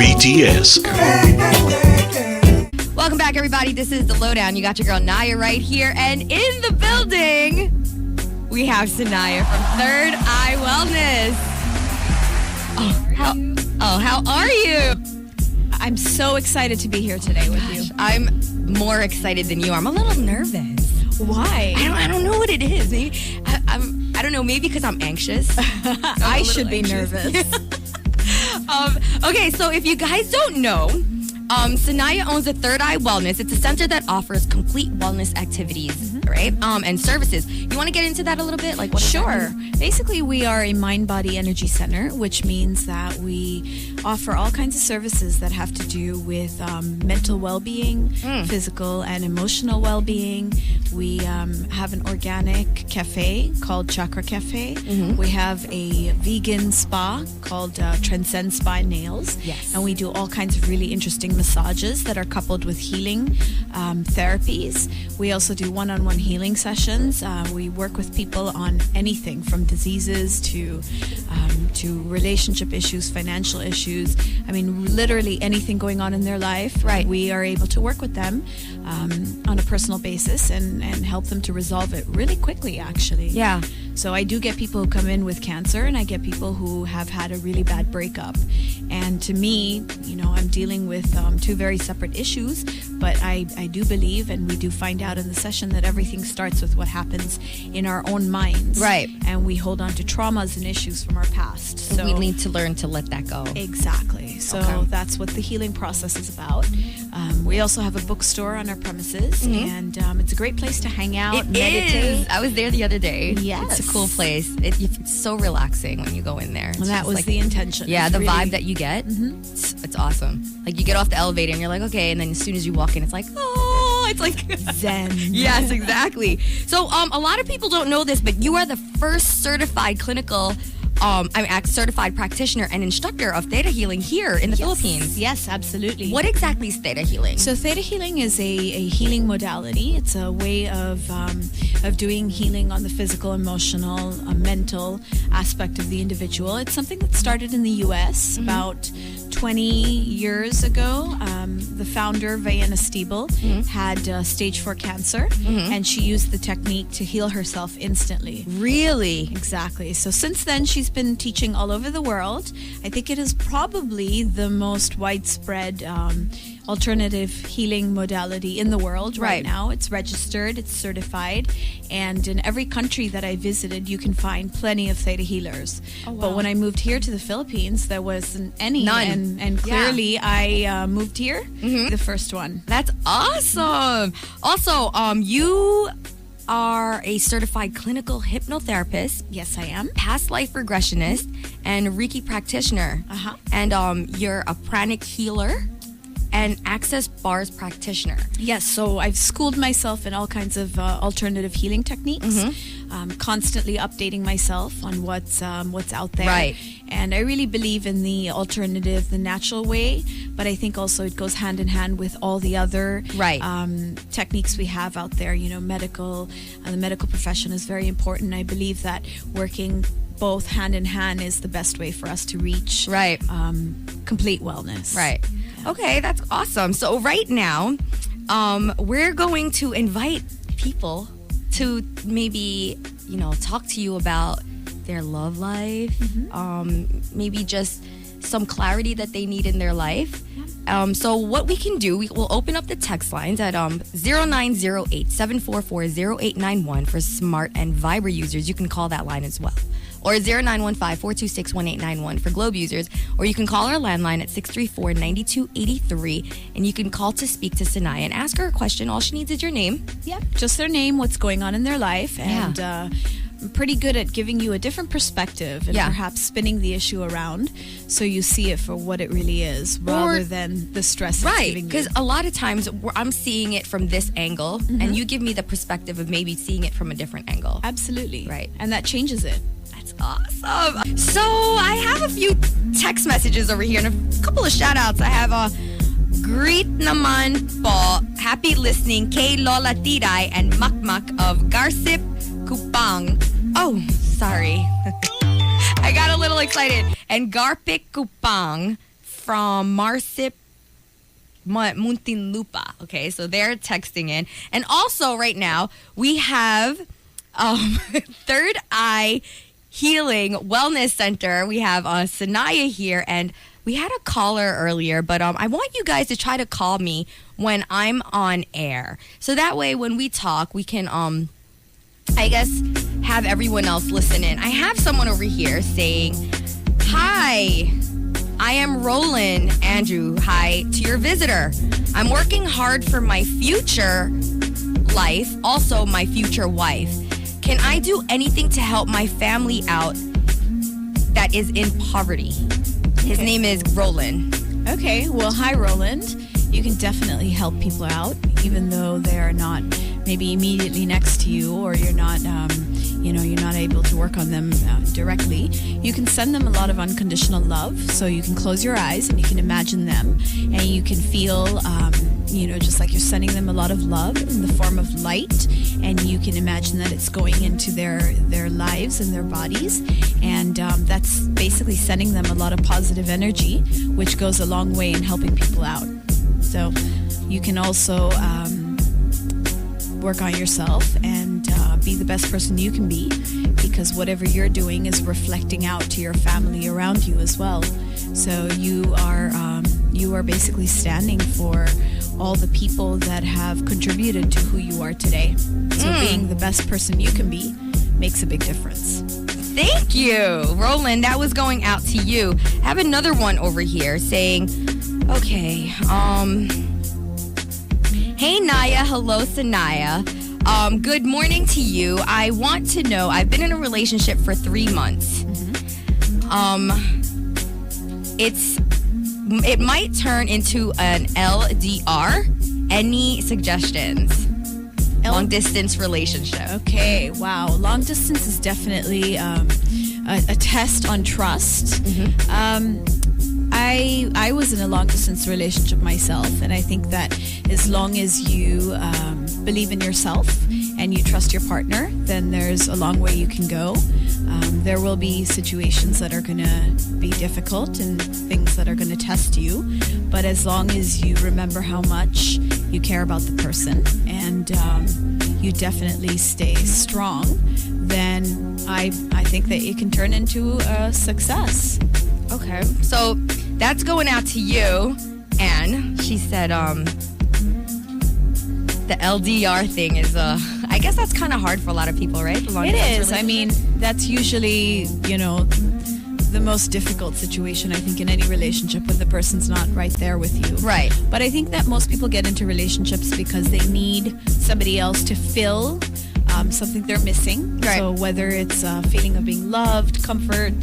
BTS. Welcome back, everybody. This is The Lowdown. You got your girl Naya right here. And in the building, we have Sanaiyah from Third Eye Wellness. How are you? I'm so excited to be here today with you. I'm more excited than you. I'm a little nervous. Why? I don't know what it is. Maybe I don't know. Maybe because I'm anxious. I should be nervous. Okay, so if you guys don't know, Sanaiyah owns a Third Eye Wellness. It's a center that offers complete wellness activities, right? And services. You want to get into that a little bit? Like, what does that mean? Basically, we are a mind-body energy center, which means that we offer all kinds of services that have to do with mental well-being, physical and emotional well-being. We have an organic cafe called Chakra Cafe. We have a vegan spa called Transcend Spa and Nails. Yes. And we do all kinds of really interesting massages that are coupled with healing therapies. We also do one-on-one healing sessions. We work with people on anything from diseases to relationship issues, financial issues. I mean, literally anything going on in their life. Right. We are able to work with them on a personal basis and help them to resolve it really quickly, actually. Yeah. So I do get people who come in with cancer, and I get people who have had a really bad breakup. And to me, you know, I'm dealing with two very separate issues, but I do believe, and we do find out in the session, that everything starts with what happens in our own minds. Right. And we hold on to traumas and issues from our past. So we need to learn to let that go. Exactly. So that's what the healing process is about. We also have a bookstore on our premises, and it's a great place to hang out, meditate. Is. I was there the other day. Yes. It's a cool place. It's so relaxing when you go in there. Well, that was the intention. Yeah, It's the really vibe that you get, it's awesome. Like, you get off the elevator and you're like, okay, and then as soon as you walk in, it's like, oh, it's like zen. Yes, exactly. So a lot of people don't know this, but you are the first certified certified practitioner and instructor of Theta Healing here in the Philippines. Yes, absolutely. What exactly is Theta Healing? So Theta Healing is a healing modality. It's a way of doing healing on the physical, emotional, mental aspect of the individual. It's something that started in the U.S. about 20 years ago. The founder, Vienna Stiebel, had stage 4 cancer, and she used the technique to heal herself instantly. Really? Exactly. So since then, she's been teaching all over the world. I think it is probably the most widespread alternative healing modality in the world right now. It's registered, it's certified, and in every country that I visited, you can find plenty of Theta healers. Oh, wow. But when I moved here to the Philippines, there wasn't any. None. And clearly, I moved here, the first one. That's awesome. Also, you are a certified clinical hypnotherapist. Yes, I am. Past life regressionist and Reiki practitioner. And you're a pranic healer and access bars practitioner. Yes, so I've schooled myself in all kinds of alternative healing techniques, constantly updating myself on what's out there. Right. And I really believe in the alternative, the natural way, but I think also it goes hand in hand with all the other techniques we have out there. You know, the medical profession is very important. I believe that working both hand in hand is the best way for us to reach complete wellness. Right. Okay, that's awesome. So right now, we're going to invite people to maybe, you know, talk to you about their love life, maybe just some clarity that they need in their life. So what we can do, we will open up the text lines at 0908-744-0891 for Smart and Viber users. You can call that line as well. Or 0915-426-1891 for Globe users. Or you can call our landline at 634-9283. And you can call to speak to Sanaiyah and ask her a question. All she needs is your name. Yeah, just their name, what's going on in their life. And I'm pretty good at giving you a different perspective and perhaps spinning the issue around so you see it for what it really is rather than the stress it's giving you. Because a lot of times I'm seeing it from this angle and you give me the perspective of maybe seeing it from a different angle. Absolutely. Right. And that changes it. That's awesome. So I have a few text messages over here and a couple of shout outs. I have greet naman po. Happy listening kay Lola Tiray and Makmak of Garsip Kupang. Oh, sorry. I got a little excited. And Garpik Kupang from Muntinlupa. Okay, so they're texting in. And also right now, we have Third Eye Healing Wellness Center. We have Sanaiyah here, and we had a caller earlier, but I want you guys to try to call me when I'm on air. So that way when we talk, we can, I guess, have everyone else listen in. I have someone over here saying, "Hi, I am Roland Andrew. Hi to your visitor. I'm working hard for my future life, also my future wife. Can I do anything to help my family out that is in poverty?" His name is Roland. Okay, well, hi, Roland. You can definitely help people out, even though they're not maybe immediately next to you, or you're not, you're not able to work on them directly. You can send them a lot of unconditional love. So you can close your eyes and you can imagine them, and you can feel, just like you're sending them a lot of love in the form of light, and you can imagine that it's going into their lives and their bodies, and that's basically sending them a lot of positive energy, which goes a long way in helping people out. So you can also work on yourself and be the best person you can be, because whatever you're doing is reflecting out to your family around you as well. So you are basically standing for all the people that have contributed to who you are today. So being the best person you can be makes a big difference. Thank you, Roland. That was going out to you. I have another one over here saying, okay, hey, Naya. Hello, Sanaiyah. Good morning to you. I want to know, I've been in a relationship for 3 months. It might turn into an LDR. Any suggestions? Long distance relationship. Okay, wow. Long distance is definitely a test on trust. I was in a long distance relationship myself, and I think that as long as you believe in yourself and you trust your partner, then there's a long way you can go. There will be situations that are going to be difficult and things that are going to test you, but as long as you remember how much you care about the person and you definitely stay strong, then I think that it can turn into a success. Okay, so that's going out to you. And she said the LDR thing is I guess that's kind of hard for a lot of people, right? It is. I mean, that's usually, the most difficult situation, I think, in any relationship, when the person's not right there with you. Right. But I think that most people get into relationships because they need somebody else to fill something they're missing. Right. So whether it's a feeling of being loved, comfort,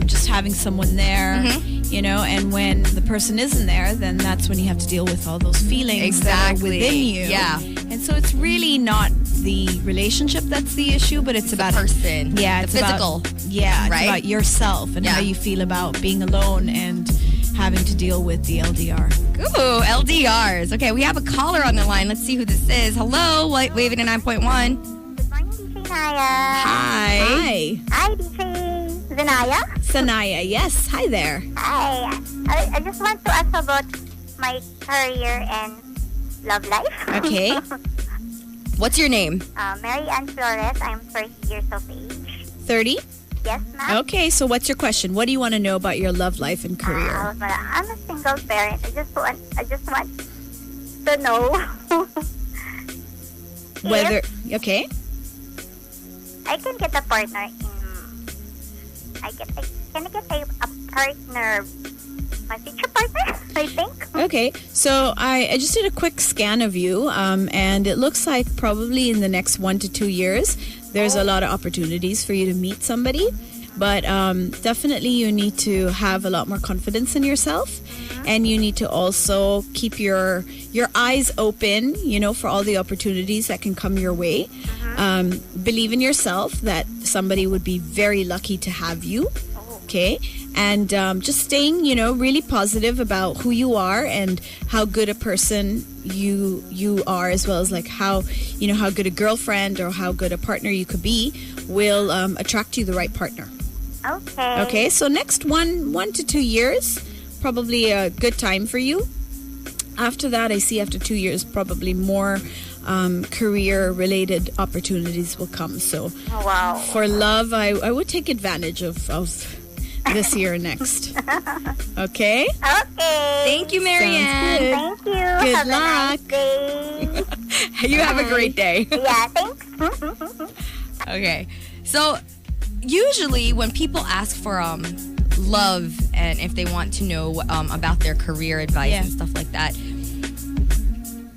just having someone there, and when the person isn't there, then that's when you have to deal with all those feelings that are within you. Yeah. And so it's really not the relationship that's the issue, but it's about the person. Yeah, it's physical. It's about yourself and how you feel about being alone and having to deal with the LDR. Ooh, LDRs. Okay, we have a caller on the line. Let's see who this is. Hello, Wave 89.1. Good morning, DJ Naya. Hi. Hi, DJ Sanaiyah. Sanaiyah, yes. Hi there. Hi. I just want to ask about my career and love life. Okay. What's your name? Mary Ann Flores. I'm 30 years of age. 30? Yes, ma'am. Okay, so what's your question? What do you want to know about your love life and career? I'm a single parent. I just want to know Whether okay. I can get a partner can I get a partner, my future partner, I think. Okay, so I just did a quick scan of you, and it looks like probably in the next 1 to 2 years, there's a lot of opportunities for you to meet somebody. But definitely you need to have a lot more confidence in yourself, and you need to also keep your eyes open, for all the opportunities that can come your way. Believe in yourself that somebody would be very lucky to have you. Okay, and just staying, really positive about who you are and how good a person you are, as well as like how good a girlfriend or how good a partner you could be will attract you the right partner. Okay. Okay, so next 1 to 2 years, probably a good time for you. After that, I see after 2 years, probably more career-related opportunities will come. So Oh, wow. for love, I would take advantage of this year and next. Okay? Okay. Thank you, Marianne. Sounds Thank you. Good Have luck. a nice day. You have a great day. Yeah, thanks. Okay. So usually when people ask for love and if they want to know about their career advice Yeah. and stuff like that,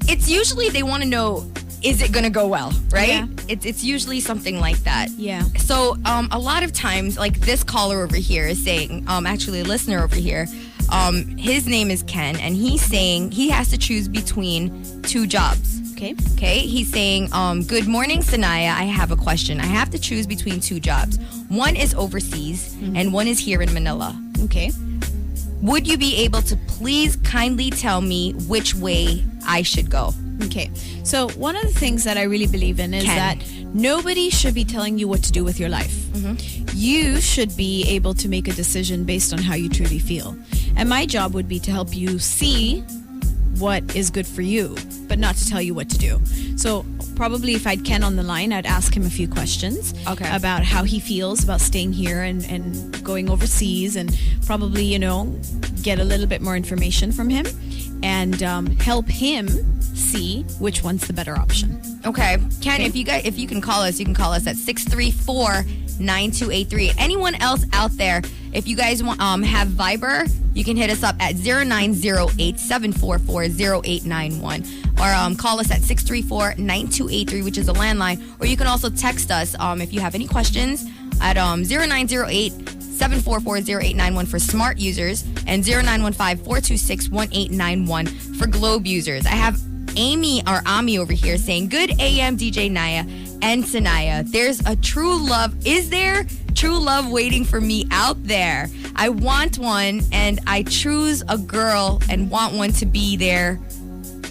it's usually they want to know, is it going to go well, right? Yeah. It's usually something like that. Yeah. So a lot of times, like this caller over here is saying, actually a listener over here, his name is Ken, and he's saying he has to choose between 2 jobs. Okay. Okay, he's saying, good morning, Sanaiyah. I have a question. I have to choose between 2 jobs. One is overseas and one is here in Manila. Okay. Would you be able to please kindly tell me which way I should go? Okay. So one of the things that I really believe in is Ken. that nobody should be telling you what to do with your life. You should be able to make a decision based on how you truly feel. And my job would be to help you see what is good for you, but not to tell you what to do. So probably if I had Ken on the line, I'd ask him a few questions about how he feels about staying here and going overseas, and probably, get a little bit more information from him and help him see which one's the better option. Okay, Ken, if you can call us, you can call us at 634-9283. Anyone else out there, if you guys want have Viber, you can hit us up at 0908-744-0891 or call us at 634-9283, which is a landline, or you can also text us if you have any questions at 0908-744-0891 for smart users and 0915-426-1891 for Globe users. I have Amy or Ami over here saying, good AM DJ Naya and Sanaiyah. There's a true love. Is there true love waiting for me out there? I want one, and I choose a girl and want one to be there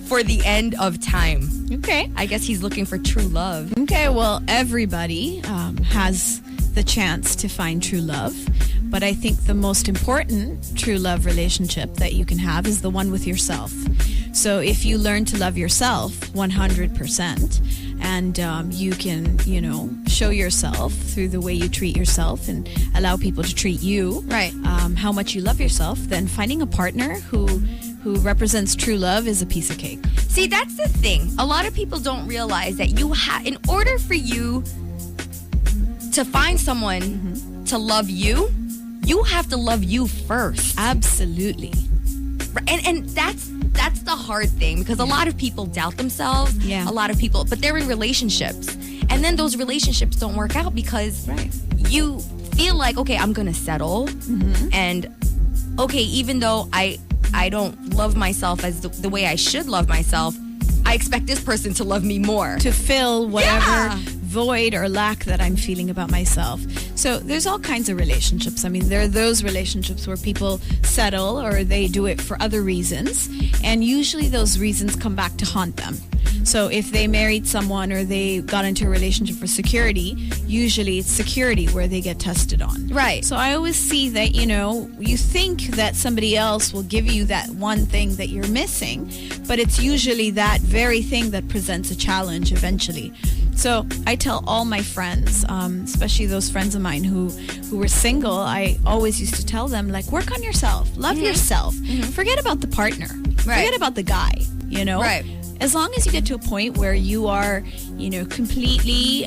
for the end of time. Okay. I guess he's looking for true love. Okay, well, everybody has the chance to find true love. But I think the most important true love relationship that you can have is the one with yourself. So if you learn to love yourself 100% and you can, show yourself through the way you treat yourself and allow people to treat you, Right. How much you love yourself, then finding a partner who represents true love is a piece of cake. See, that's the thing. A lot of people don't realize that in order for you to find someone to love you, you have to love you first. Absolutely. And that's the hard thing, because a lot of people doubt themselves. Yeah. A lot of people, but they're in relationships. And then those relationships don't work out because you feel like, okay, I'm going to settle. And okay, even though I don't love myself as the way I should love myself, I expect this person to love me more. To fill whatever Yeah. void or lack that I'm feeling about myself. So there's all kinds of relationships. I mean, there are those relationships where people settle or they do it for other reasons. And usually those reasons come back to haunt them. So if they married someone or they got into a relationship for security, usually it's security where they get tested on. Right. So I always see that, you think that somebody else will give you that one thing that you're missing, but it's usually that very thing that presents a challenge eventually. So I tell all my friends, especially those friends of mine who were single, I always used to tell them, like, work on yourself, love yourself, forget about the partner, forget about the guy, Right. As long as you get to a point where you are, completely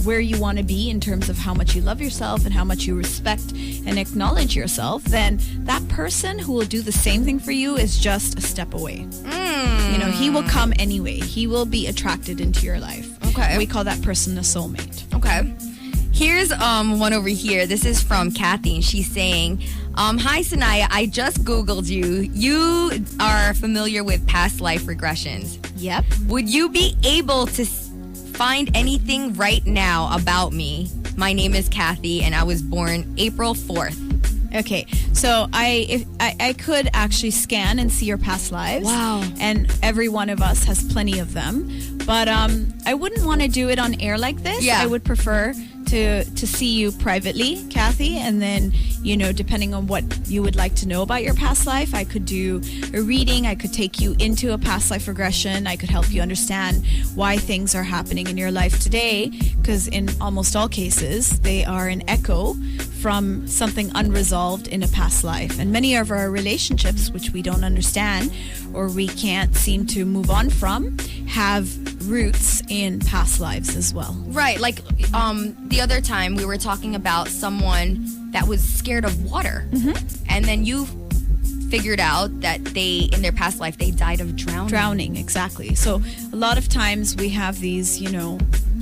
where you want to be in terms of how much you love yourself and how much you respect and acknowledge yourself, then that person who will do the same thing for you is just a step away. He will come anyway. He will be attracted into your life. Okay. We call that person a soulmate. Okay. Here's one over here. This is from Kathy, and she's saying, hi, Sanaiyah. I just Googled you. You are familiar with past life regressions. Yep. Would you be able to find anything right now about me? My name is Kathy, and I was born April 4th. Okay, so I could actually scan and see your past lives. Wow. And every one of us has plenty of them. But I wouldn't want to do it on air like this. Yeah. I would prefer to see you privately, Kathy, and then, depending on what you would like to know about your past life, I could do a reading. I could take you into a past life regression. I could help you understand why things are happening in your life today, because in almost all cases, they are an echo from something unresolved in a past life. And many of our relationships, which we don't understand or we can't seem to move on from, have roots in past lives as well. Right. Like the other time we were talking about someone that was scared of water. Mm-hmm. And then you figured out that in their past life, they died of drowning. Drowning, exactly. So a lot of times we have these,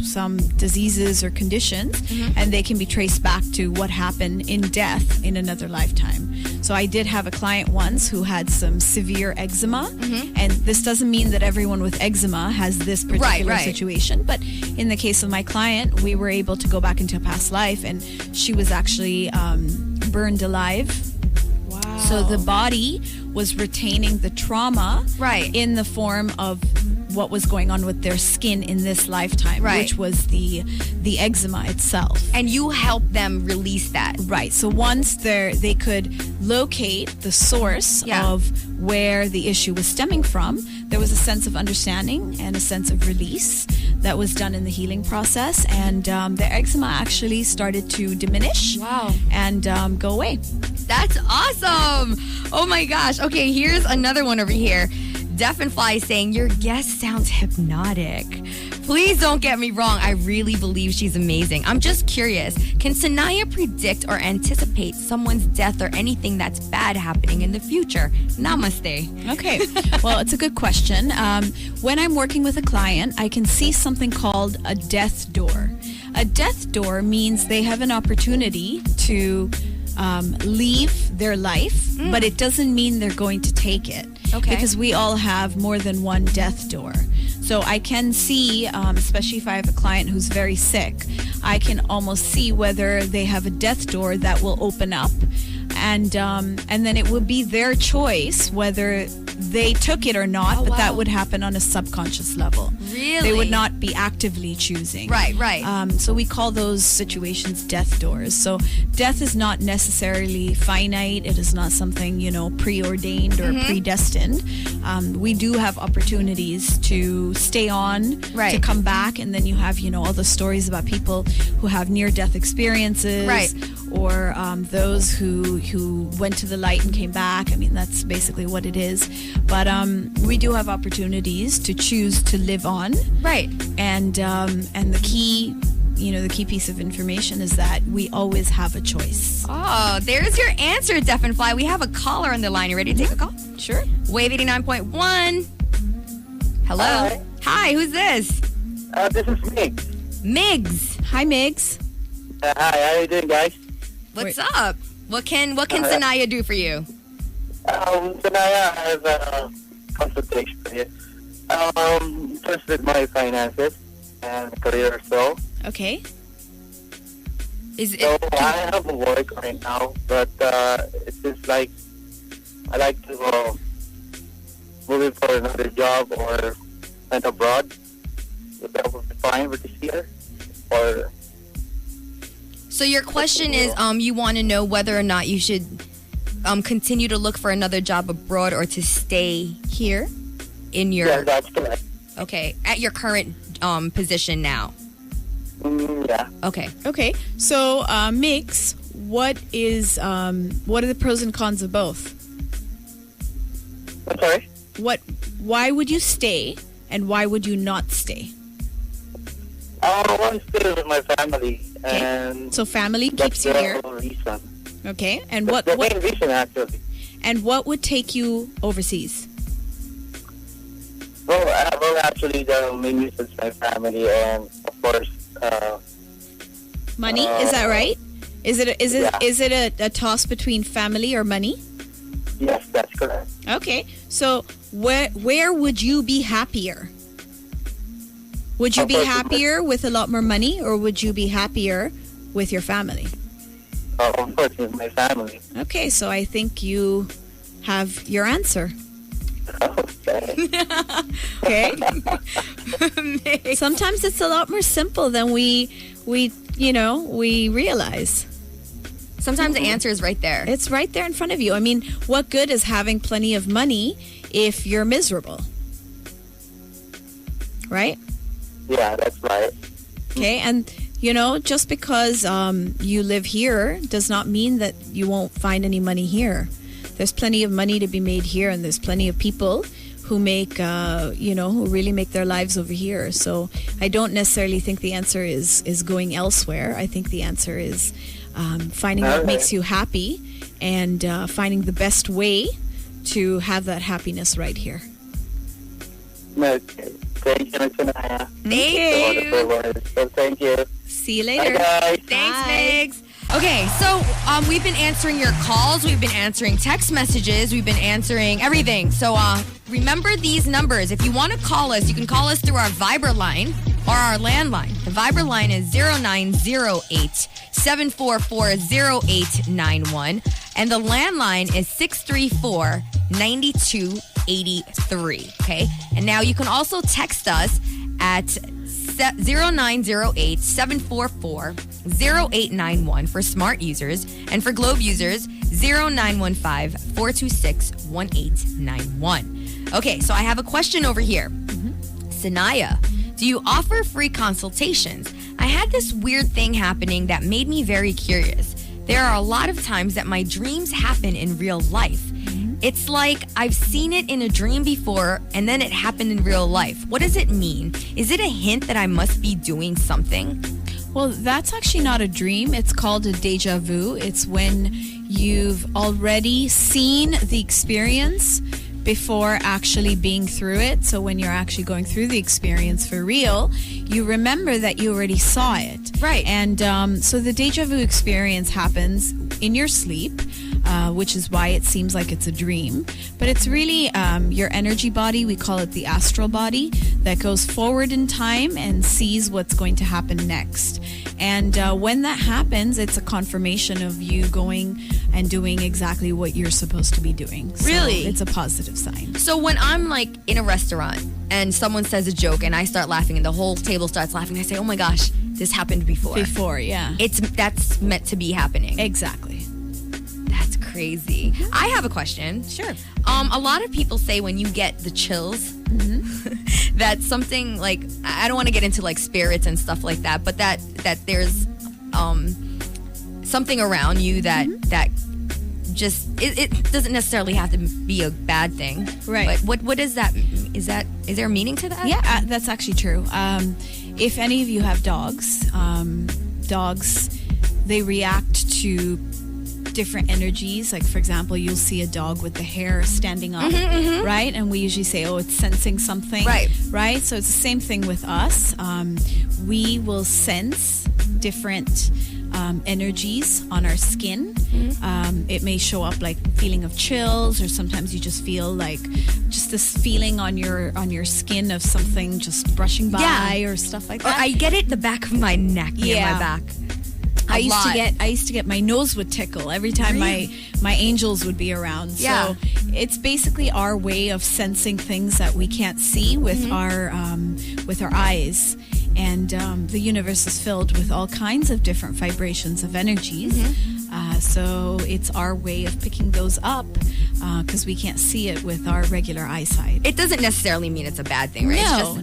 some diseases or conditions, mm-hmm. and they can be traced back to what happened in death in another lifetime. So I did have a client once who had some severe eczema, mm-hmm. and this doesn't mean that everyone with eczema has this particular situation, but in the case of my client, we were able to go back into a past life, and she was actually burned alive. Wow. So the body was retaining the trauma in the form of what was going on with their skin in this lifetime, which was the eczema itself. And you help them release that. Right. So once they could locate the source of where the issue was stemming from, there was a sense of understanding and a sense of release that was done in the healing process. And their eczema actually started to diminish and go away. That's awesome. Oh my gosh. Okay, here's another one over here. Deaf and Fly saying, your guest sounds hypnotic. Please don't get me wrong. I really believe she's amazing. I'm just curious. Can Sanaiyah predict or anticipate someone's death or anything that's bad happening in the future? Namaste. Okay. Well, it's a good question. When I'm working with a client, I can see something called a death door. A death door means they have an opportunity to leave their life, but it doesn't mean they're going to take it. Okay. Because we all have more than one death door. So I can see, especially if I have a client who's very sick, I can almost see whether they have a death door that will open up. And then it will be their choice whether they took it or not, but that would happen on a subconscious level. Really? They would not be actively choosing. Right. So we call those situations death doors. So death is not necessarily finite. It is not something, preordained or predestined. We do have opportunities to stay on, to come back, and then you have, all the stories about people who have near-death experiences, or those who went to the light and came back. I mean, that's basically what it is. But we do have opportunities to choose to live on. Right. And the key, the key piece of information is that we always have a choice. Oh, there's your answer, Deaf and Fly. We have a caller on the line. You ready to take a call? Sure. Wave 89.1. Hello. Hi, who's this? This is Migs. Migs. Hi, Migs. Hi, how are you doing, guys? What's up? What can Sanaiyah do for you? Sanaiyah has a consultation for you. First with my finances and career or so. Okay. I have a work right now, but it's just like I like to move in for another job or went abroad. Would that would be fine with this year? Or so your question is, you want to know whether or not you should continue to look for another job abroad or to stay here in your... Yeah, that's correct. Okay, at your current position now. Yeah. Okay. So, Mix, what are the pros and cons of both? I'm sorry? Why would you stay and why would you not stay? I want to stay with my family. Okay. And so family keeps you here. Reason. Okay. And the main reason, actually. And what would take you overseas? Well, actually, the main reason is my family, and of course, money. Is that right? Is it a toss between family or money? Yes, that's correct. Okay. So where would you be happier? Would you be happier with a lot more money, or would you be happier with your family? Of course, with my family. Okay, so I think you have your answer. Okay. Okay. Sometimes it's a lot more simple than we we realize. Sometimes the answer is right there. It's right there in front of you. I mean, what good is having plenty of money if you're miserable? Right? Yeah, that's right. Okay, and just because you live here does not mean that you won't find any money here. There's plenty of money to be made here, and there's plenty of people who make, who really make their lives over here. So I don't necessarily think the answer is going elsewhere. I think the answer is finding what makes you happy and finding the best way to have that happiness right here. Okay. Thank you, Sanaiyah. Thank you. So thank you. See you later. Bye, guys. Thanks, Bye. Migs. Okay, so we've been answering your calls, we've been answering text messages, we've been answering everything. So remember these numbers. If you want to call us, you can call us through our Viber line or our landline. The Viber line is 0908-744-0891. And the landline is 634-9283. Okay? And now you can also text us at 0908-744-0891 for smart users. And for Globe users, 0915-426-1891. Okay, so I have a question over here. Sanaiyah, do you offer free consultations? I had this weird thing happening that made me very curious. There are a lot of times that my dreams happen in real life. It's like I've seen it in a dream before and then it happened in real life. What does it mean? Is it a hint that I must be doing something? Well, that's actually not a dream. It's called a deja vu. It's when you've already seen the experience before actually being through it. So when you're actually going through the experience for real, you remember that you already saw it. Right. And so the deja vu experience happens in your sleep, which is why it seems like it's a dream. But it's really your energy body, we call it the astral body, that goes forward in time and sees what's going to happen next. And when that happens, it's a confirmation of you going and doing exactly what you're supposed to be doing. So Really? it's a positive sign. So when I'm like in a restaurant and someone says a joke and I start laughing and the whole table starts laughing, I say, oh my gosh, this happened before. Yeah. That's meant to be happening. Exactly. That's crazy. I have a question. Sure. A lot of people say when you get the chills, that something like, I don't want to get into like spirits and stuff like that, but that there's something around you that just it doesn't necessarily have to be a bad thing. Right. But what is that? Is there a meaning to that? Yeah, that's actually true. If any of you have dogs, they react to different energies. Like, for example, you'll see a dog with the hair standing up, right? And we usually say, oh, it's sensing something. Right? So it's the same thing with us. We will sense different energies on our skin. It may show up like feeling of chills, or sometimes you just feel like just this feeling on your skin of something just brushing by or stuff like that. Or I get it the back of my neck and my back. I used to get my nose would tickle every time my angels would be around. Yeah. So it's basically our way of sensing things that we can't see with our eyes. And the universe is filled with all kinds of different vibrations of energies. So it's our way of picking those up because we can't see it with our regular eyesight. It doesn't necessarily mean it's a bad thing, right? No.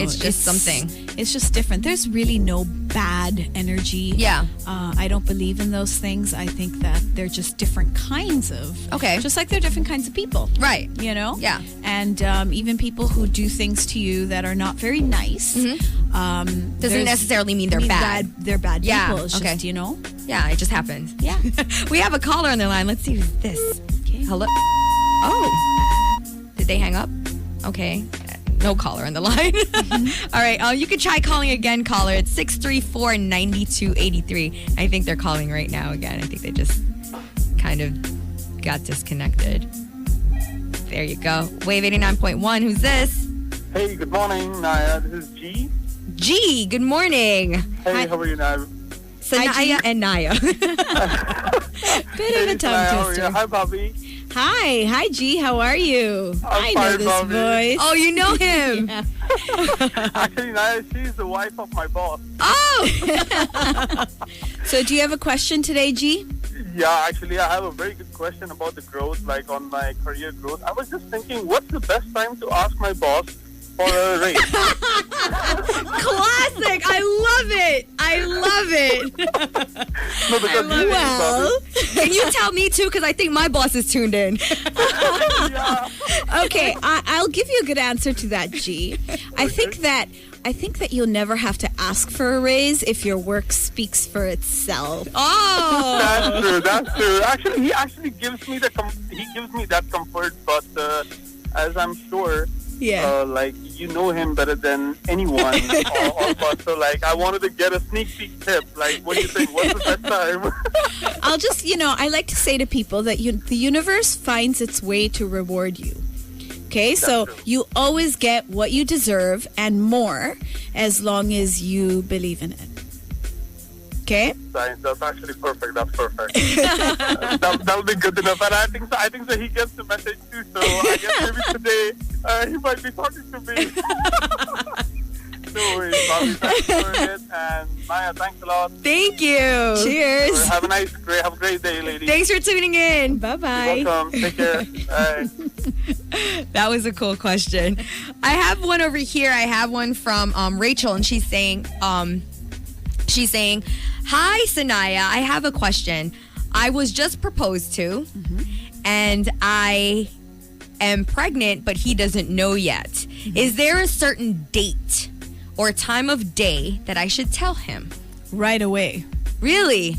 It's just something. It's just different. There's really no bad energy. Yeah. I don't believe in those things. I think that they're just different kinds of. Okay. Just like they're different kinds of people. Right. You know? Yeah. And even people who do things to you that are not very nice. Doesn't necessarily mean they're bad. They're bad Yeah, people. It's okay. just, you know? Yeah, it just happened. Yeah. We have a caller on the line. Let's see who's this. Okay. Hello? Oh. Did they hang up? Okay. No caller on the line. All right. You can try calling again, caller. It's 634-9283. I think they're calling right now again. I think they just kind of got disconnected. There you go. Wave 89.1. Who's this? Hey, good morning, Naya. This is G. G. Good morning. Hey, Hi. how are you, Naya? Sanaiyah and Naya. Bit of a tongue Naya, how are you? twister. Hi, Bobby. Hi, G. How are you? I know fine, this Bobby. voice. Oh, you know him. Yeah. Actually, Naya, she's the wife of my boss. Oh, So, do you have a question today, G? Yeah, actually, I have a very good question about the growth, like on my career growth. I was just thinking, what's the best time to ask my boss for a raise? classic. I love it. I love it. No, because love it. Well, Can you tell me too? Because I think my boss is tuned in. yeah. okay, I'll give you a good answer to that, G. I think that you'll never have to ask for a raise if your work speaks for itself. Oh, That's true. Actually, he actually gives me that comfort, but as I'm sure, like you know him better than anyone. So like, I wanted to get a sneak peek tip. Like, what do you think? What's the best time? I'll just, I like to say to people that the universe finds its way to reward you. Okay, so true. you always get what you deserve and more as long as you believe in it. Okay? That's actually perfect. That's perfect. That'll be good enough. And I think so he gets the message too. So I guess maybe today he might be talking to me. No worries, Bobby. Thanks for it. And Maya, thanks a lot. thank you. Cheers. Have a great day, lady. Thanks for tuning in. Bye-bye. Welcome. Take care. Bye. That was a cool question. I have one over here. I have one from Rachel, and she's saying, "Hi, Sanaiyah. I have a question. I was just proposed to, and I am pregnant, but he doesn't know yet. Is there a certain date or time of day that I should tell him?" Right away. Really?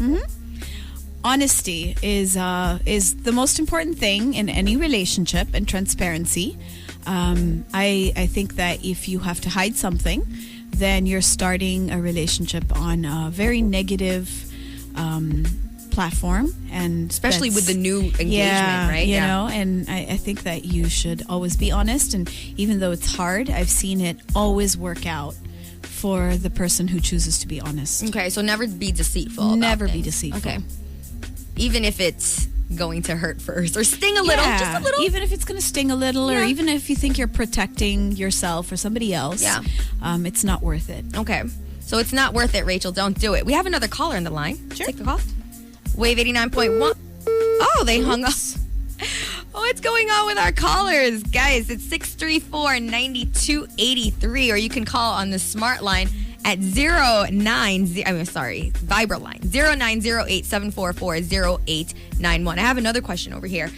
Honesty is the most important thing in any relationship, and transparency. I think that if you have to hide something, then you're starting a relationship on a very negative platform, and Especially with the new engagement, yeah, right? You know, and I think that you should always be honest. And even though it's hard, I've seen it always work out for the person who chooses to be honest. Okay, so never be deceitful. about Never be things. deceitful. Okay. Even if it's going to hurt first or sting a little, just a little. Even if it's going to sting a little, or Yeah. even if you think you're protecting yourself or somebody else, Yeah. it's not worth it. Okay. So it's not worth it, Rachel. Don't do it. We have another caller on the line. Sure. Take the call. Wave 89.1. Oh, they hung up. Oh, what's going on with our callers? Guys, it's 634-9283, or you can call on the smart line at Viber line, 0908-744-0891. I have another question over here.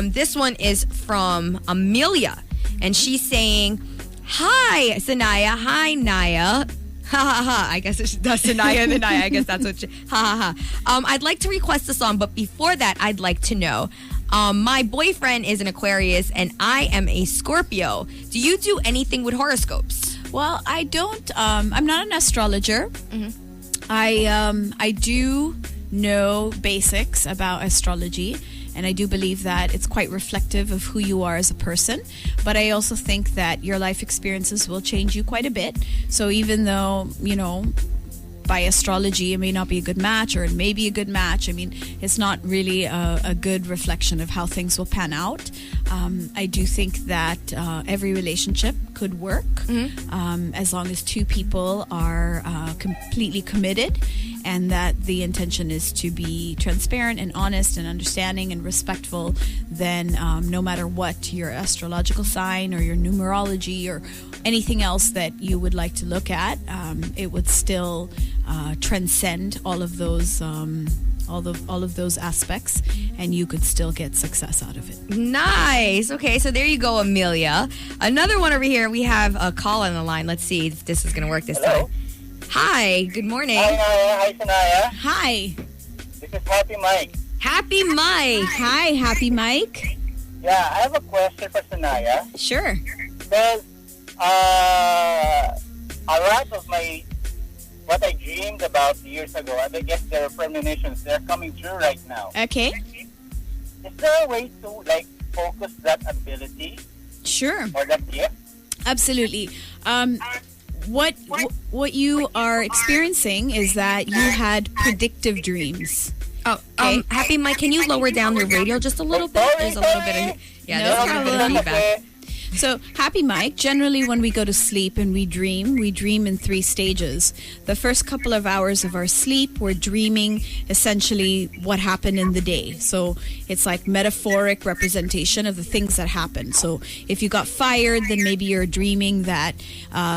This one is from Amelia, and she's saying, "Hi, Sanaiyah. Hi, Naya." Ha ha ha. I guess it's Sanaiyah and the Naya. I guess that's what she, ha ha ha. I'd like to request a song, but before that, I'd like to know, my boyfriend is an Aquarius and I am a Scorpio. Do you do anything with horoscopes? Well, I don't. I'm not an astrologer. I do know basics about astrology, and I do believe that it's quite reflective of who you are as a person. But I also think that your life experiences will change you quite a bit. So even though, by astrology it may not be a good match, or it may be a good match, I mean, it's not really a good reflection of how things will pan out. I do think that every relationship could work as long as two people are completely committed, and that the intention is to be transparent and honest and understanding and respectful. Then no matter what your astrological sign or your numerology or anything else that you would like to look at, it would still transcend all of those all of those aspects, and you could still get success out of it. Nice. Okay, so there you go, Amelia. Another one over here. We have a call on the line. Let's see if this is going to work this Hello? time. Hi, good morning. Hi, Sanaiyah. Hi. This is Happy Mike. Happy Mike. Hi, Happy Mike. Yeah, I have a question for Sanaiyah. Sure. There's a lot of what I dreamed about years ago, and I guess there are premonitions. They're coming true right now. Okay. Is there a way to focus that ability Sure. or that gift? Absolutely. What you are experiencing is that you had predictive dreams. Oh, Happy Mike, can you lower down your radio just a little bit? There's a little bit of there's a little bit of feedback. So, Happy Mike, generally when we go to sleep and we dream in 3 stages. The first couple of hours of our sleep, we're dreaming essentially what happened in the day. So, it's like metaphoric representation of the things that happened. So, if you got fired, then maybe you're dreaming that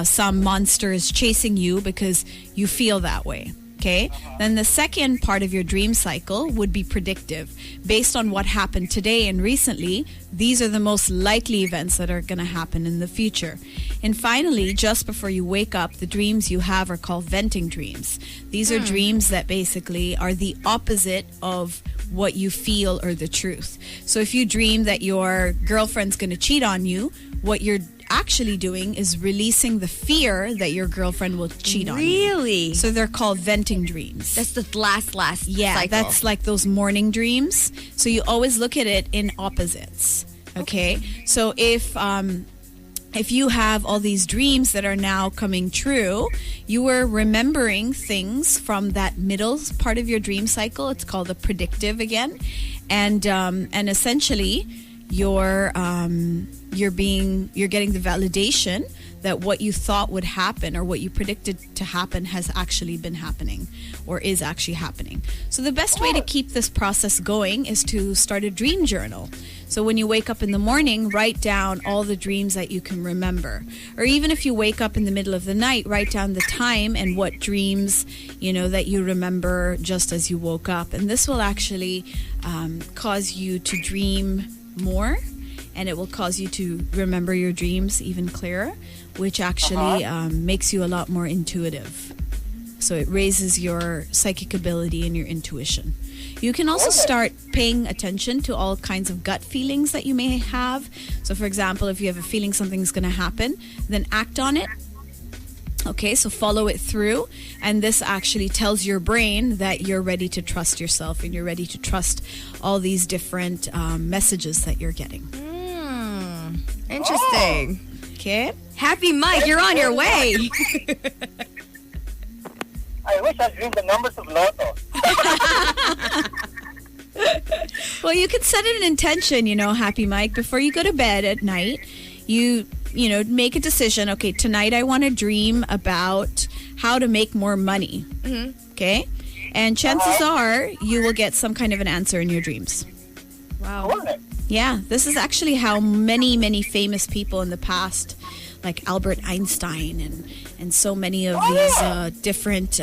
some monster is chasing you because you feel that way. Okay, then the second part of your dream cycle would be predictive. Based on what happened today and recently, these are the most likely events that are going to happen in the future. And finally, just before you wake up, the dreams you have are called venting dreams. These are dreams that basically are the opposite of what you feel or the truth. So if you dream that your girlfriend's going to cheat on you, what you're actually doing is releasing the fear that your girlfriend will cheat on you. Really? So they're called venting dreams. That's the last Yeah, cycle. that's like those morning dreams. So you always look at it in opposites. Okay? So if you have all these dreams that are now coming true, you were remembering things from that middle part of your dream cycle. It's called the predictive again. And essentially you're getting the validation that what you thought would happen or what you predicted to happen has actually been happening or is actually happening. So the best way to keep this process going is to start a dream journal. So when you wake up in the morning, write down all the dreams that you can remember. Or even if you wake up in the middle of the night, write down the time and what dreams, that you remember just as you woke up. And this will actually cause you to dream more, and it will cause you to remember your dreams even clearer, which actually makes you a lot more intuitive. So it raises your psychic ability and your intuition. You can also start paying attention to all kinds of gut feelings that you may have. So for example, if you have a feeling something's going to happen, then act on it. Okay, so follow it through, and this actually tells your brain that you're ready to trust yourself and you're ready to trust all these different messages that you're getting. Interesting. Okay. Happy Mike, you're on your way. I wish I dreamed the numbers of Lotto. Well, you can set an intention, Happy Mike, before you go to bed at night. You make a decision. Okay, tonight I want to dream about how to make more money. Mm-hmm. Okay? And chances are you will get some kind of an answer in your dreams. Wow. Yeah, this is actually how many, many famous people in the past, like Albert Einstein and so many of these different,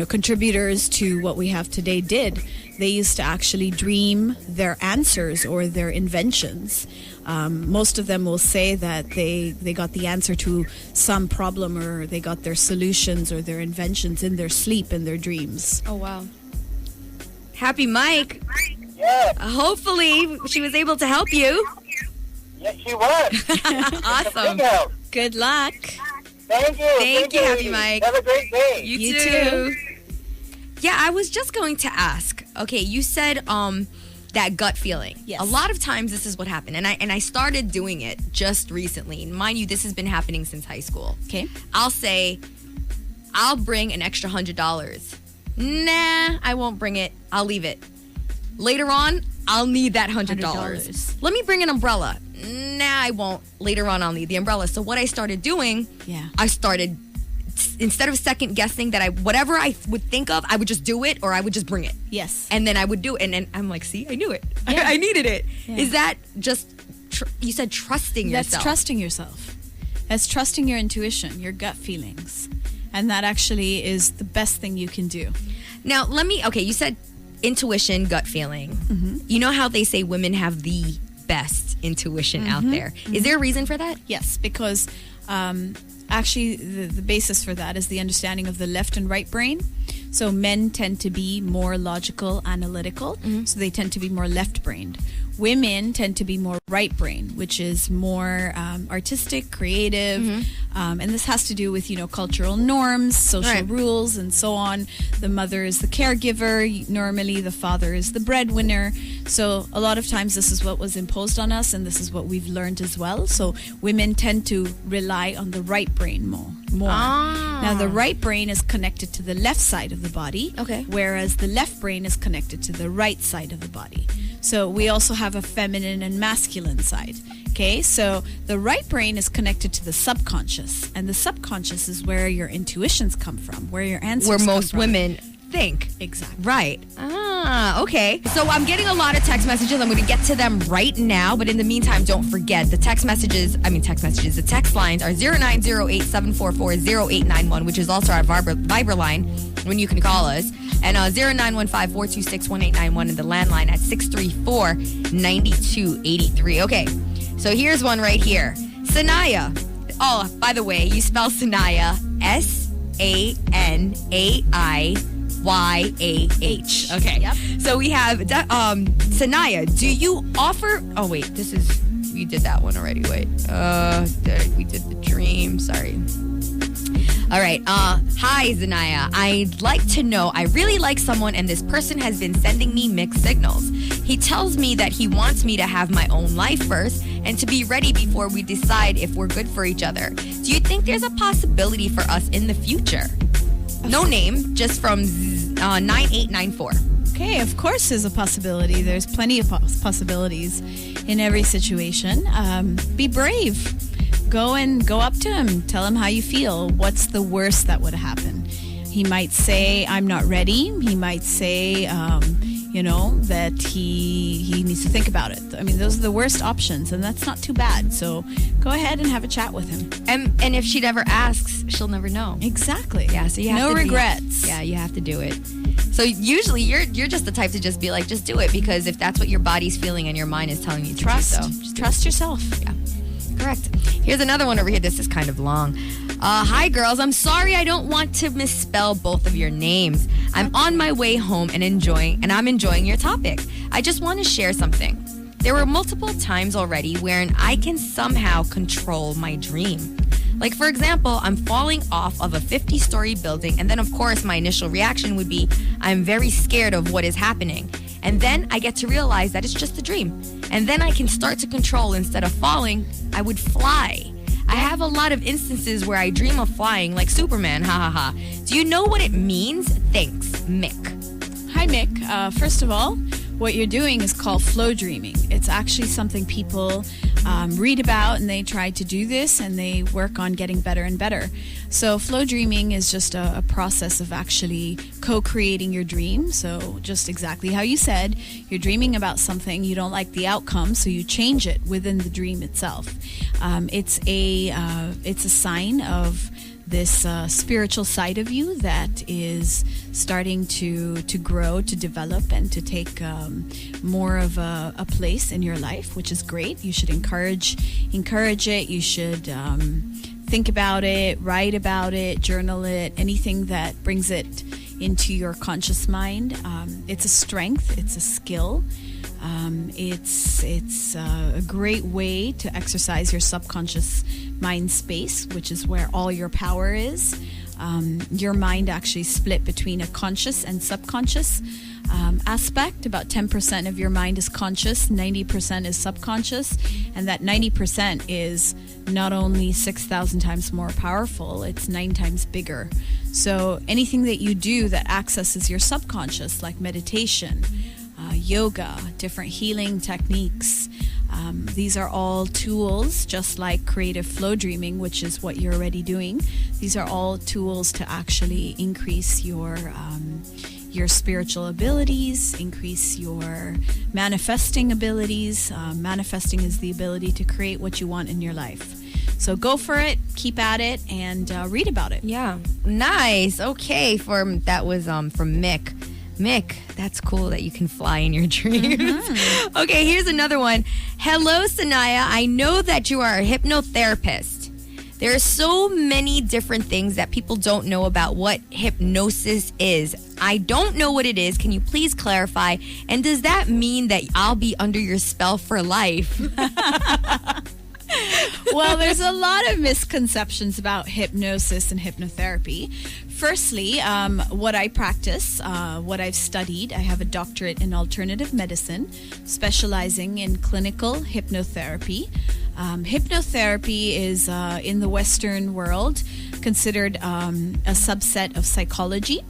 contributors to what we have today did. They used to actually dream their answers or their inventions. Most of them will say that they got the answer to some problem, or they got their solutions or their inventions in their sleep, in their dreams. Oh, wow. Happy Mike. Yeah. Hopefully she was able to help you. Yes, she was. Awesome. Good luck. Thank you. Thank you, Happy Mike. Have a great day. You too. Yeah, I was just going to ask. Okay, you said that gut feeling. Yes. A lot of times this is what happened, and I started doing it just recently. And mind you, this has been happening since high school. Okay. I'll say, I'll bring an extra $100. Nah, I won't bring it. I'll leave it. Later on, I'll need that $100. Let me bring an umbrella. Nah, I won't. Later on, I'll need the umbrella. So what I started doing, I started, instead of second guessing that whatever I would think of, I would just do it, or I would just bring it. Yes. And then I would do it. And I'm like, see, I knew it. Yeah. I needed it. Yeah. Is that just, you said trusting yourself? That's trusting yourself. That's trusting your intuition, your gut feelings. And that actually is the best thing you can do. Now, you said intuition, gut feeling. Mm-hmm. You know how they say women have the best intuition out there. Mm-hmm. Is there a reason for that? Yes, because actually the basis for that is the understanding of the left and right brain. So men tend to be more logical, analytical, so they tend to be more left-brained. women tend to be more right brain, which is more artistic, creative, and this has to do with, cultural norms, social rules, and so on. The mother is the caregiver. Normally, the father is the breadwinner. So a lot of times this is what was imposed on us, and this is what we've learned as well. So women tend to rely on the right brain more. Now, the right brain is connected to the left side of the body, whereas the left brain is connected to the right side of the body. So we also have a feminine and masculine side. Okay, so the right brain is connected to the subconscious, and the subconscious is where your intuitions come from, where your answers where come most from. women think. Exactly. Right. Okay. So I'm getting a lot of text messages. I'm going to get to them right now. But in the meantime, don't forget the the text lines are 0908-744-0891, which is also our Viber line when you can call us. And 0915-426-1891 and the landline at 634-9283. Okay. So here's one right here. Sanaiyah. Oh, by the way, you spell Sanaiyah Sanaiyah. Okay. Yep. So we have Sanaiyah. Do you offer? Oh wait, we did that one already. Wait. We did the dream. Sorry. All right. Hi, Sanaiyah. I'd like to know, I really like someone and this person has been sending me mixed signals. He tells me that he wants me to have my own life first and to be ready before we decide if we're good for each other. Do you think there's a possibility for us in the future? No name, just from 9894. Okay, of course there's a possibility. There's plenty of possibilities in every situation. Be brave. Go up to him. Tell him how you feel. What's the worst that would happen? He might say, I'm not ready. He might say, that he needs to think about it. I mean, those are the worst options, and that's not too bad. So go ahead and have a chat with him. And if she never asks, she'll never know. Exactly. Yeah, so you have no to regrets. You have to do it. So usually you're just the type to just be like, just do it, because if that's what your body's feeling and your mind is telling you to do so. Trust yourself. Yeah. Correct. Here's another one over here. This is kind of long. Hi, girls. I'm sorry I don't want to misspell both of your names. I'm on my way home and I'm enjoying your topic. I just want to share something. There were multiple times already wherein I can somehow control my dream. Like, for example, I'm falling off of a 50-story building, and then, of course, my initial reaction would be, I'm very scared of what is happening. And then I get to realize that it's just a dream. And then I can start to control. Instead of falling, I would fly. I have a lot of instances where I dream of flying like Superman, ha ha ha. Do you know what it means? Thanks, Mick. Hi, Mick. First of all, what you're doing is called flow dreaming. It's actually something people read about, and they try to do this, and they work on getting better and better. So flow dreaming is just a process of actually co-creating your dream. So just exactly how you said, you're dreaming about something, you don't like the outcome, so you change it within the dream itself. It's a sign of this spiritual side of you that is starting to grow, to develop, and to take more of a place in your life, which is great. You should encourage it. You should think about it, write about it, journal it, anything that brings it into your conscious mind. It's a strength. It's a skill. It's a great way to exercise your subconscious mind space, which is where all your power is. Your mind actually split between a conscious and subconscious aspect. About 10% of your mind is conscious, 90% is subconscious, and that 90% is not only 6,000 times more powerful, it's 9 times bigger. So anything that you do that accesses your subconscious, like meditation, yoga, different healing techniques, these are all tools, just like creative flow dreaming, which is what you're already doing. These are all tools to actually increase your spiritual abilities, increase your manifesting abilities. Manifesting is the ability to create what you want in your life. So go for it, keep at it, and read about it. Yeah, nice. Okay, that was from Mick. Mick, that's cool that you can fly in your dreams. Mm-hmm. Okay, here's another one. Hello, Sanaiyah. I know that you are a hypnotherapist. There are so many different things that people don't know about what hypnosis is. I don't know what it is. Can you please clarify? And does that mean that I'll be under your spell for life? Well, there's a lot of misconceptions about hypnosis and hypnotherapy. Firstly, what I practice, what I've studied, I have a doctorate in alternative medicine, specializing in clinical hypnotherapy. Hypnotherapy is, in the Western world, considered a subset of psychology.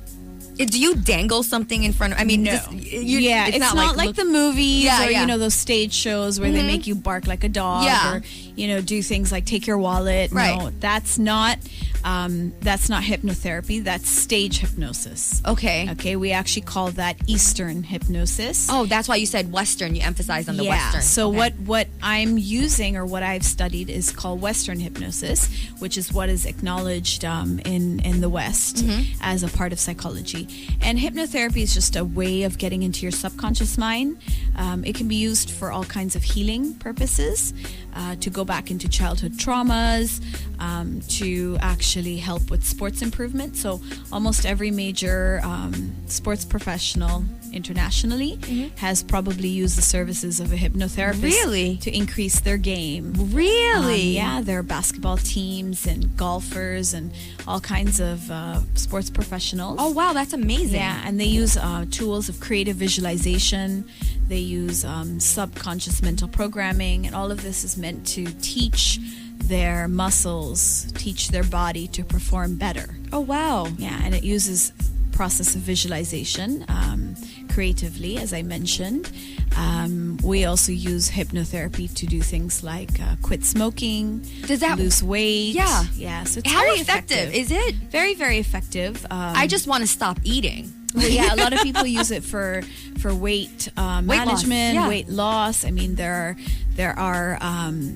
Do you dangle something in front of? I mean, no. It's not like the movies or those stage shows where they make you bark like a dog or do things like take your wallet. Right. No, that's not hypnotherapy. That's stage hypnosis. Okay. We actually call that Eastern hypnosis. Oh, that's why you said Western. You emphasized on the Western. So what I'm using or what I've studied is called Western hypnosis, which is what is acknowledged in the West as a part of psychology. And hypnotherapy is just a way of getting into your subconscious mind. It can be used for all kinds of healing purposes, to go back into childhood traumas, to actually help with sports improvement. So almost every major sports professional internationally has probably used the services of a hypnotherapist to increase their game. Really? There are basketball teams and golfers and all kinds of sports professionals. Oh, wow, that's amazing. Yeah, and they use tools of creative visualization. They use subconscious mental programming, and all of this is meant to teach their muscles, teach their body to perform better. Oh, wow. Yeah, and it uses process of visualization creatively, as I mentioned. We also use hypnotherapy to do things like quit smoking, lose weight. Yeah. So it's how very effective is it? Very, very effective. I just want to stop eating. Well, a lot of people use it for weight management, weight loss. I mean, there are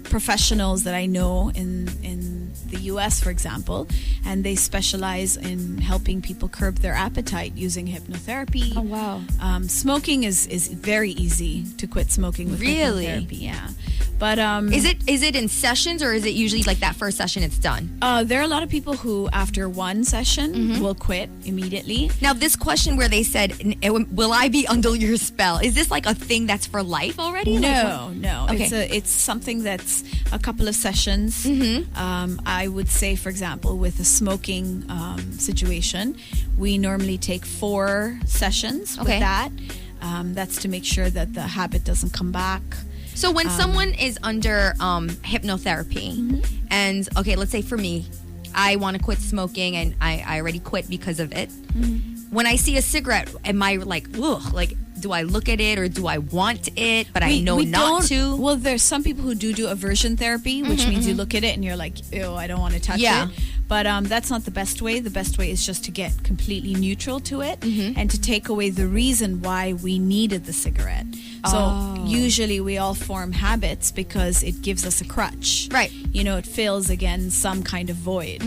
professionals that I know in the U.S., for example, and they specialize in helping people curb their appetite using hypnotherapy. Oh, wow. Smoking is very easy to quit smoking with hypnotherapy. Yeah. But is it in sessions, or is it usually like that first session it's done? There are a lot of people who after one session will quit immediately. Now, this question where they said, will I be under your spell? Is this like a thing that's for life already? No. Okay. It's something that's a couple of sessions. I would say, for example, with a smoking situation, we normally take 4 sessions with that. That's to make sure that the habit doesn't come back. So when someone is under hypnotherapy, and let's say for me, I want to quit smoking and I already quit because of it. When I see a cigarette, am I like, ugh, like, do I look at it or do I want it, but I know not to? Well, there's some people who do aversion therapy, which means you look at it and you're like, ew, I don't want to touch it. But that's not the best way. The best way is just to get completely neutral to it and to take away the reason why we needed the cigarette. So usually we all form habits because it gives us a crutch. Right. It fills again some kind of void.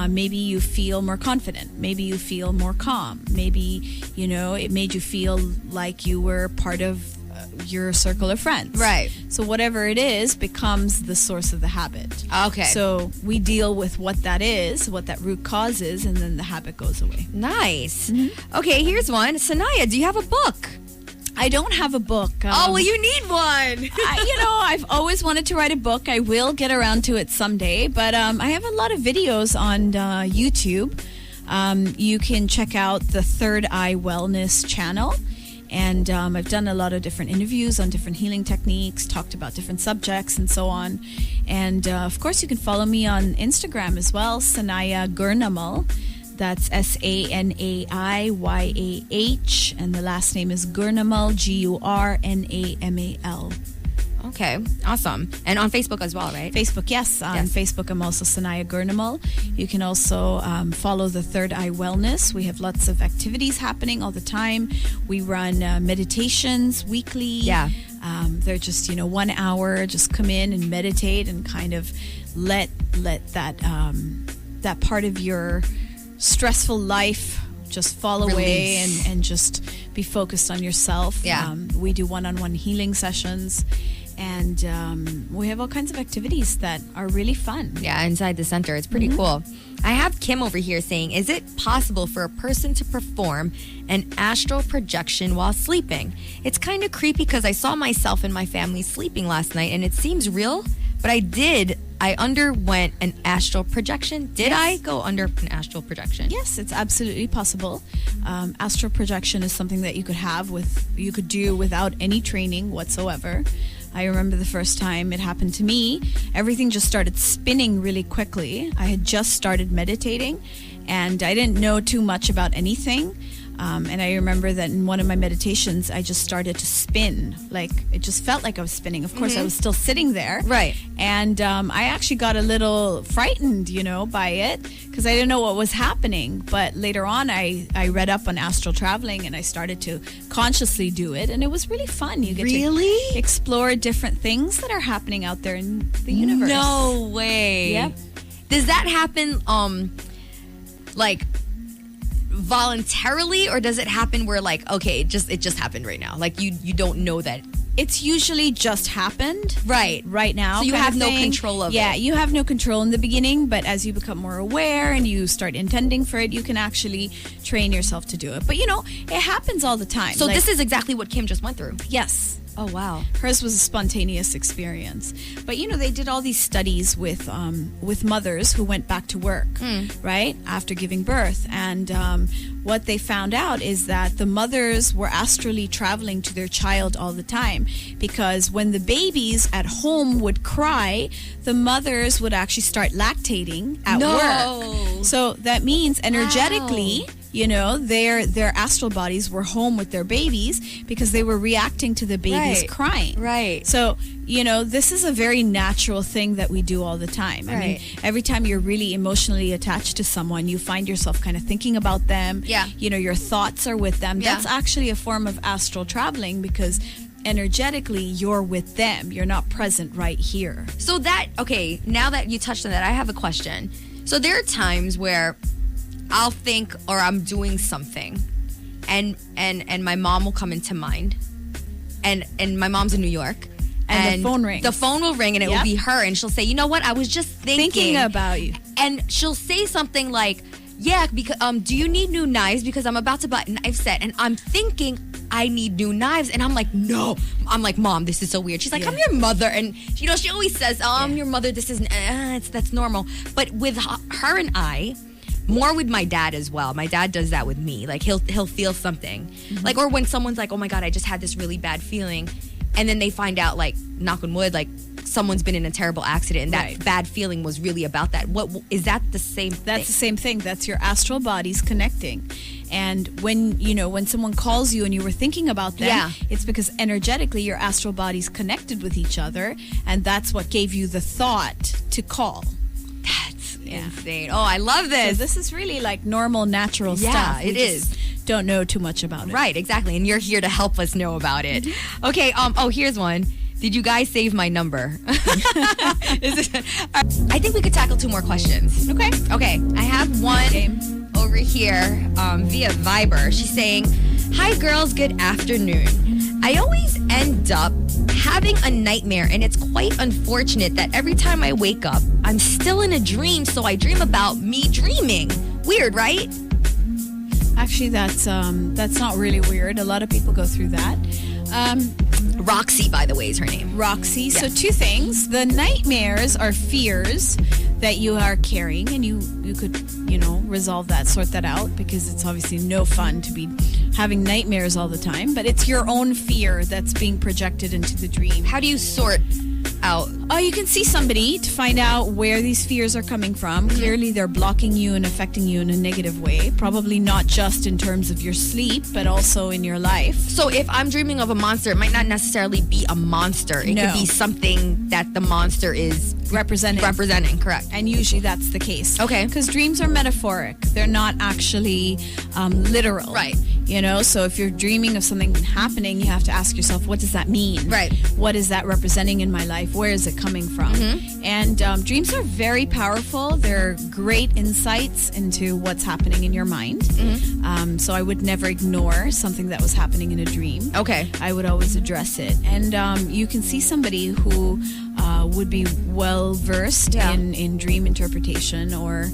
Maybe you feel more confident. Maybe you feel more calm. Maybe, it made you feel like you were part of your circle of friends. Right. So whatever it is becomes the source of the habit. Okay. So we deal with what that is, what that root cause is, and then the habit goes away. Nice. Okay, here's one. Sanaiyah, do you have a book? I don't have a book. Well, you need one. I've always wanted to write a book. I will get around to it someday. But I have a lot of videos on YouTube. You can check out the Third Eye Wellness channel. And I've done a lot of different interviews on different healing techniques, talked about different subjects and so on. And of course, you can follow me on Instagram as well, Sanaiyah Gurnamal. That's Sanaiyah, and the last name is Gurnamal, Gurnamal. Okay, awesome. And on Facebook as well, right? Facebook, yes. On Facebook, I'm also Sanaiyah Gurnamal. You can also follow the Third Eye Wellness. We have lots of activities happening all the time. We run meditations weekly. Yeah. They're just 1 hour. Just come in and meditate and kind of let that that part of your stressful life just fall away and just be focused on yourself. Yeah. We do one-on-one healing sessions. And we have all kinds of activities that are really fun. Yeah, inside the center. It's pretty cool. I have Kim over here saying, is it possible for a person to perform an astral projection while sleeping? It's kind of creepy because I saw myself and my family sleeping last night and it seems real, but I underwent an astral projection. Did I go under an astral projection? Yes, it's absolutely possible. Astral projection is something that you could do without any training whatsoever. I remember the first time it happened to me, everything just started spinning really quickly. I had just started meditating and I didn't know too much about anything. And I remember that in one of my meditations, I just started to spin. Like, it just felt like I was spinning. Of course, I was still sitting there. Right. And I actually got a little frightened, by it because I didn't know what was happening. But later on, I read up on astral traveling and I started to consciously do it. And it was really fun. You get to explore different things that are happening out there in the universe. No way. Yep. Does that happen, like, voluntarily, or does it happen where, like, okay, it just happened right now, like you don't know that it's usually just happened right now, so you have no control of it? Yeah, you have no control in the beginning, but as you become more aware and you start intending for it, you can actually train yourself to do it. But it happens all the time. So this is exactly what Kim just went through. Yes. Oh, wow. Hers was a spontaneous experience. But, they did all these studies with mothers who went back to work, right, after giving birth. And what they found out is that the mothers were astrally traveling to their child all the time, because when the babies at home would cry, the mothers would actually start lactating at work. So that means energetically... their astral bodies were home with their babies because they were reacting to the babies crying. Right. So, this is a very natural thing that we do all the time. I mean, every time you're really emotionally attached to someone, you find yourself kind of thinking about them. Yeah. Your thoughts are with them. Yeah. That's actually a form of astral traveling because energetically you're with them. You're not present right here. So now that you touched on that, I have a question. So there are times where I'll think, or I'm doing something, and my mom will come into mind, and my mom's in New York, and the phone rings. The phone will ring, and it will be her, and she'll say, "You know what? I was just thinking about you," and she'll say something like, "Yeah, because do you need new knives? Because I'm about to buy a knife set, and I'm thinking I need new knives," and I'm like, "No." I'm like, "Mom, this is so weird." She's like, "I'm your mother," and she always says, "Oh, I'm your mother. This is that's normal." But with her and I. More with my dad as well. My dad does that with me. Like, he'll feel something. Like, or when someone's like, "Oh my God, I just had this really bad feeling." And then they find out, like, knock on wood, like, someone's been in a terrible accident and that bad feeling was really about that. What is that the same thing? That's the same thing. That's your astral bodies connecting. And when someone calls you and you were thinking about them, it's because energetically your astral bodies connected with each other, and that's what gave you the thought to call. That's insane. Oh, I love this. So this is really like normal, natural stuff. Yeah, it is. Don't know too much about it. Right, exactly. And you're here to help us know about it. Okay, here's one. Did you guys save my number? I think we could tackle 2 more questions. Okay. I have one over here via Viber. She's saying, "Hi girls, good afternoon. I always end up having a nightmare, and it's quite unfortunate that every time I wake up, I'm still in a dream, so I dream about me dreaming. Weird, right?" Actually, that's not really weird. A lot of people go through that. Roxy, by the way, is her name. Roxy. Yeah. So 2 things. The nightmares are fears that you are carrying, and you could, resolve that, sort that out, because it's obviously no fun to be having nightmares all the time, but it's your own fear that's being projected into the dream. How do you sort out? You can see somebody to find out where these fears are coming from. Clearly, they're blocking you and affecting you in a negative way. Probably not just in terms of your sleep, but also in your life. So if I'm dreaming of a monster, it might not necessarily be a monster. It could be something that the monster is representing, correct. And usually that's the case. Okay. Because dreams are metaphoric. They're not actually literal. Right. You know, so if you're dreaming of something happening, you have to ask yourself, what does that mean? Right. What is that representing in my life? Where is it coming from? And dreams are very powerful. They're great insights into what's happening in your mind. So I would never ignore something that was happening in a dream. Okay. I would always address it. And you can see somebody who would be well versed in dream interpretation, or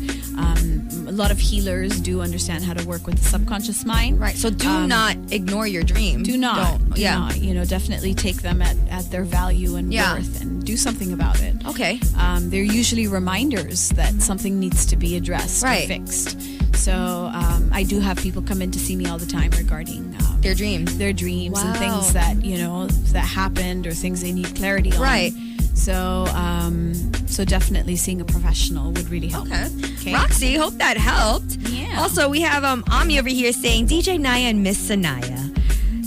a lot of healers do understand how to work with the subconscious mind. Right. So do not ignore your dream. Do not. You know, definitely take them at their value and worth, and do something about it. Okay. They're usually reminders that something needs to be addressed or fixed. So I do have people come in to see me all the time regarding their dreams and things that, you know, that happened, or things they need clarity on. Right. So so definitely seeing a professional would really help. Okay. Roxy, hope that helped. Yeah. Also, we have Ami over here saying, DJ Naya and Miss Sanaiyah,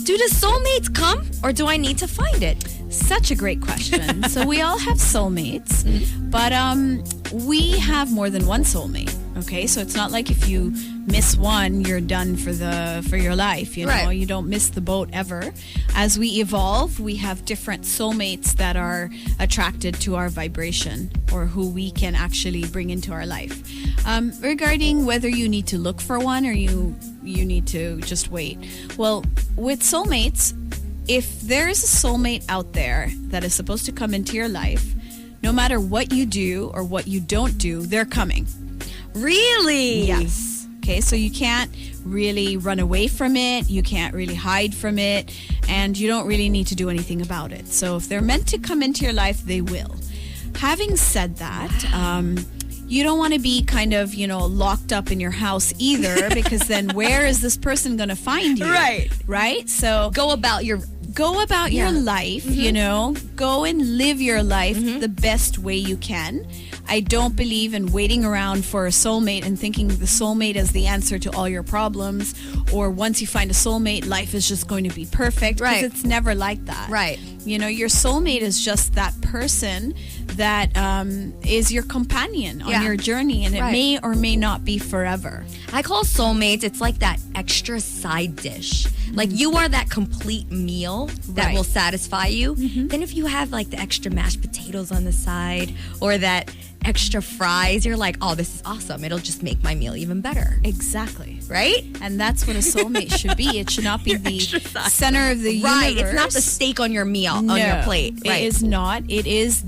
do the soulmates come, or do I need to find it? Such a great question. So we all have soulmates, but we have more than one soulmate. Okay, so it's not like if you miss one, you're done for your life. You know, you don't miss the boat ever. As we evolve, we have different soulmates that are attracted to our vibration, or who we can actually bring into our life. Regarding whether you need to look for one, or you need to just wait. Well, with soulmates, if there is a soulmate out there that is supposed to come into your life, no matter what you do or what you don't do, they're coming. Really? Yes. Okay, so you can't really run away from it. You can't really hide from it. And you don't really need to do anything about it. So if they're meant to come into your life, they will. Having said that, you don't want to be kind of, you know, locked up in your house either, because then where is this person going to find you? Right? So go about your life, you know, go and live your life the best way you can. I don't believe in waiting around for a soulmate and thinking the soulmate is the answer to all your problems, or once you find a soulmate, life is just going to be perfect. Because it's never like that. Right. You know, your soulmate is just that person that is your companion on your journey, and it may or may not be forever. I call soulmates, it's like that extra side dish. Like, you are that complete meal that will satisfy you. Then if you have like the extra mashed potatoes on the side, or that extra fries, you're like, oh, this is awesome. It'll just make my meal even better. Exactly. Right? And that's what a soulmate should be. It should not be the center of the universe. Right. It's not the steak on your meal, on your plate. Right. It is not. It is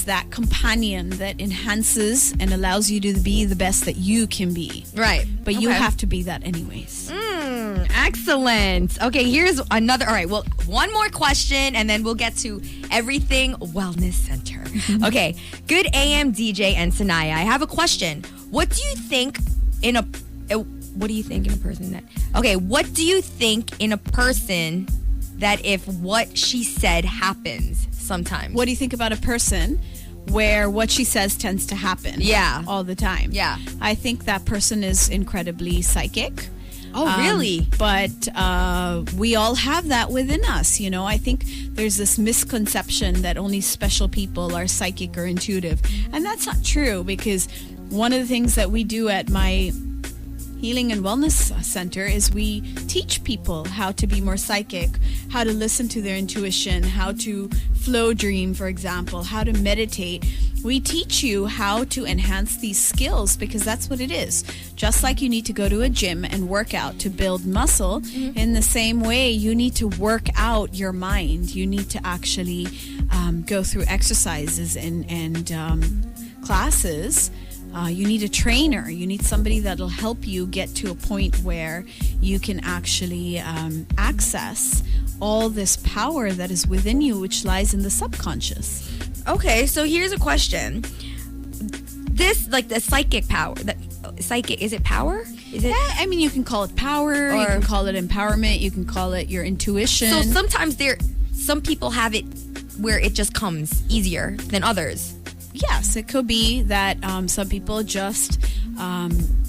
that companion that enhances and allows you to be the best that you can be. Right. But you have to be that anyways. Excellent. Okay, here's another. All right, well, one more question, and then we'll get to everything Wellness Center. Okay, good AM DJ and Sanaiyah. I have a question. What do you think in a person that? Okay, what do you think in a person that if what she said happens sometimes? What do you think about a person where what she says tends to happen? Yeah. All the time. Yeah. I think that person is incredibly psychic. Oh, really? But we all have that within us. You know, I think there's this misconception that only special people are psychic or intuitive. And that's not true, because one of the things that we do at my Healing and Wellness Center is we teach people how to be more psychic, how to listen to their intuition, how to flow dream, for example, how to meditate. We teach you how to enhance these skills, because that's what it is. Just like you need to go to a gym and work out to build muscle, in the same way, you need to work out your mind. You need to actually go through exercises and classes. You need a trainer. You need somebody that'll help you get to a point where you can actually access all this power that is within you, which lies in the subconscious. Okay, so here's a question. This, like the psychic power, is it power? Is it? Yeah, I mean, you can call it power, you can call it empowerment, you can call it your intuition. So sometimes some people have it where it just comes easier than others. Yes, it could be that some people just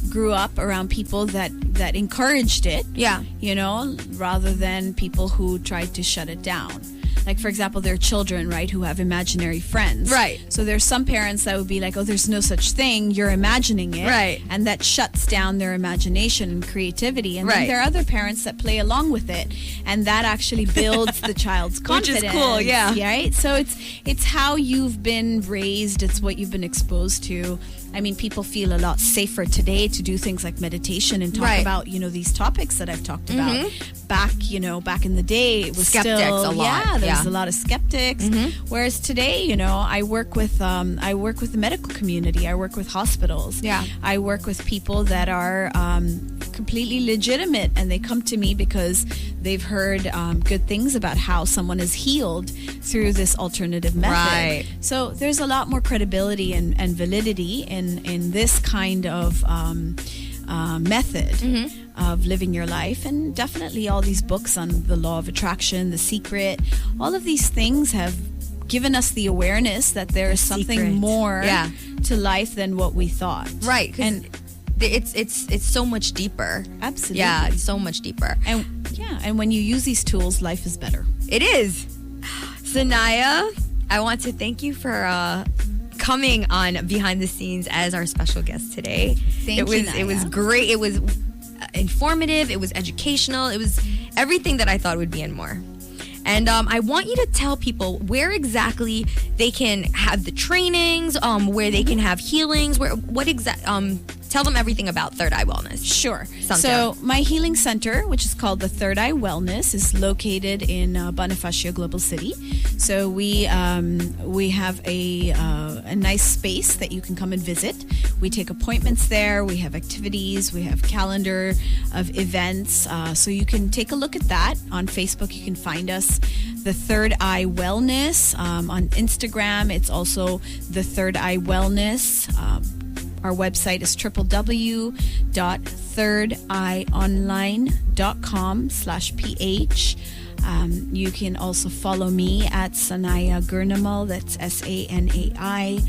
grew up around people that encouraged it. Yeah. You know, rather than people who tried to shut it down. like for example, there are children, right, who have imaginary friends. Right. So there's some parents that would be like, oh, there's no such thing, you're imagining it. Right. And that shuts down their imagination and creativity. And Right. then there are other parents that play along with it, and that actually builds the child's confidence. Which is cool, yeah. Right? So it's how you've been raised, it's what you've been exposed to. I mean, people feel a lot safer today to do things like meditation and talk Right. about, these topics that I've talked about. Back in the day, it was Skeptics still, a lot. yeah, there was Yeah. a lot of skeptics. Whereas today, I work with the medical community. I work with hospitals. Yeah. I work with people that are completely legitimate, and they come to me because they've heard good things about how someone is healed through this alternative method. Right. So there's a lot more credibility and validity in this kind of method of living your life. And definitely all these books on the law of attraction, The Secret, all of these things have given us the awareness that there is something Secret. more Yeah. to life than what we thought. Right. And it's so much deeper. absolutely. Yeah, it's so much deeper. And when you use these tools, life is better. It is. Sanaiyah, I want to thank you for coming on Behind the Scenes as our special guest today. Thank it you, was It was Naya. great. It was informative. It was educational. It was everything that I thought would be and more. And I want you to tell people where exactly they can have the trainings, where they can have healings, tell them everything about Third Eye Wellness. Sure. Sounds So good. my healing center, which is called the Third Eye Wellness, is located in Bonifacio Global City. So we have a nice space that you can come and visit. We take appointments there. We have activities. We have calendar of events. So you can take a look at that on Facebook. You can find us, the Third Eye Wellness. On Instagram, it's also the Third Eye Wellness. Our website is www.thirdeyeonline.com/ph. You can also follow me at Sanaiyah Gurnamal. That's SANAI